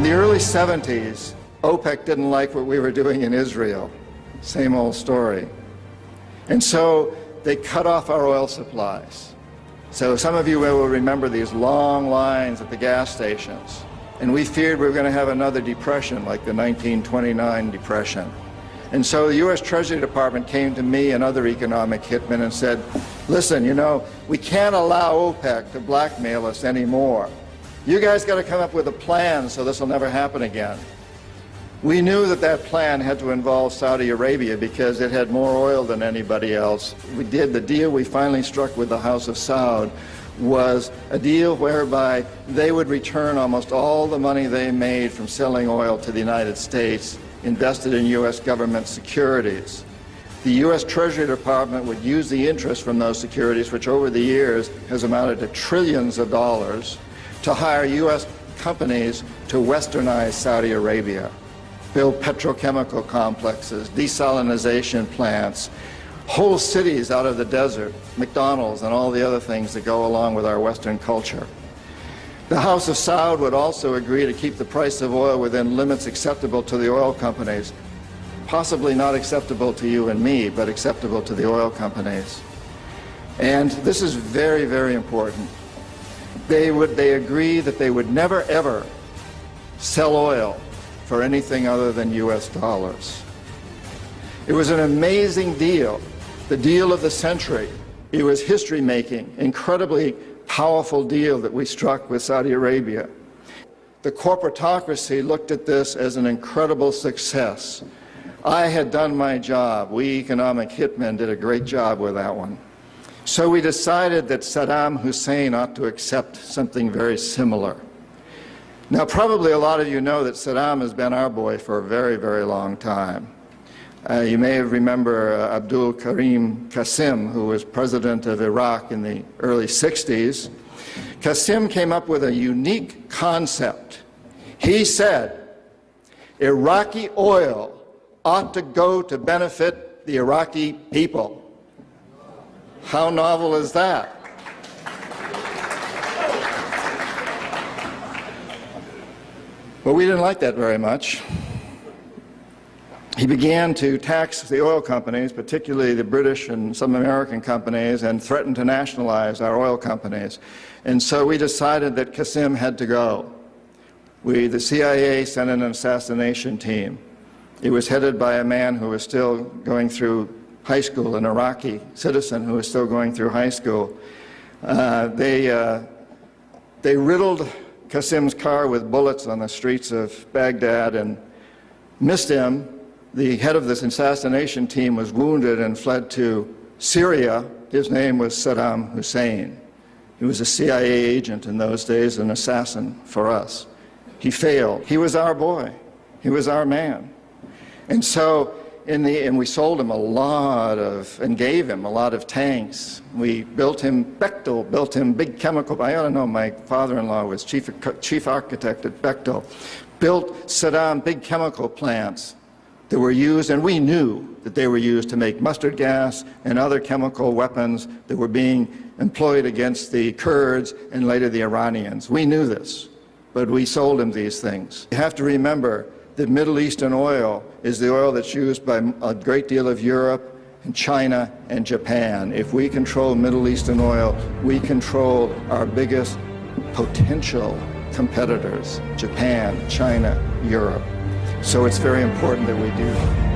In the early 70s, OPEC didn't like what we were doing in Israel. Same old story. And so they cut off our oil supplies. So some of you will remember these long lines at the gas stations. And we feared we were going to have another depression like the 1929 depression. And so the U.S. Treasury Department came to me and other economic hitmen and said, listen, you know, we can't allow OPEC to blackmail us anymore. You guys got to come up with a plan so this will never happen again. We knew that that plan had to involve Saudi Arabia because it had more oil than anybody else. The deal we finally struck with the House of Saud was a deal whereby they would return almost all the money they made from selling oil to the United States, invested in U.S. government securities. The U.S. Treasury Department would use the interest from those securities, which over the years has amounted to trillions of dollars, to hire U.S. companies to westernize Saudi Arabia, build petrochemical complexes, desalinization plants, whole cities out of the desert, McDonald's and all the other things that go along with our Western culture. The House of Saud would also agree to keep the price of oil within limits acceptable to the oil companies, possibly not acceptable to you and me, but acceptable to the oil companies. And this is very, very important. They agreed that they would never, ever sell oil for anything other than U.S. dollars. It was an amazing deal, the deal of the century. It was history-making, incredibly powerful deal that we struck with Saudi Arabia. The corporatocracy looked at this as an incredible success. I had done my job. We economic hitmen did a great job with that one. So we decided that Saddam Hussein ought to accept something very similar. Now, probably a lot of you know that Saddam has been our boy for a very, very long time. You may remember Abdul Karim Qasim, who was president of Iraq in the early 60s. Qasim came up with a unique concept. He said, Iraqi oil ought to go to benefit the Iraqi people. How novel is that? But we didn't like that very much. He began to tax the oil companies, particularly the British and some American companies, and threatened to nationalize our oil companies. And so we decided that Qasim had to go. The CIA sent in an assassination team. It was headed by a man who was still going through high school, an Iraqi citizen who was still going through high school. They riddled Qasim's car with bullets on the streets of Baghdad and missed him. The head of this assassination team was wounded and fled to Syria. His name was Saddam Hussein. He was a CIA agent in those days, an assassin for us. He failed. He was our boy. He was our man. And so, and we sold him a lot of, and gave him a lot of tanks. We built him, Bechtel built him big chemical, I ought to know, my father-in-law was chief architect at Bechtel, built Saddam big chemical plants that were used, and we knew that they were used to make mustard gas and other chemical weapons that were being employed against the Kurds and later the Iranians. We knew this, but we sold him these things. You have to remember that Middle Eastern oil is the oil that's used by a great deal of Europe and China and Japan. If we control Middle Eastern oil, we control our biggest potential competitors, Japan, China, Europe. So it's very important that we do that.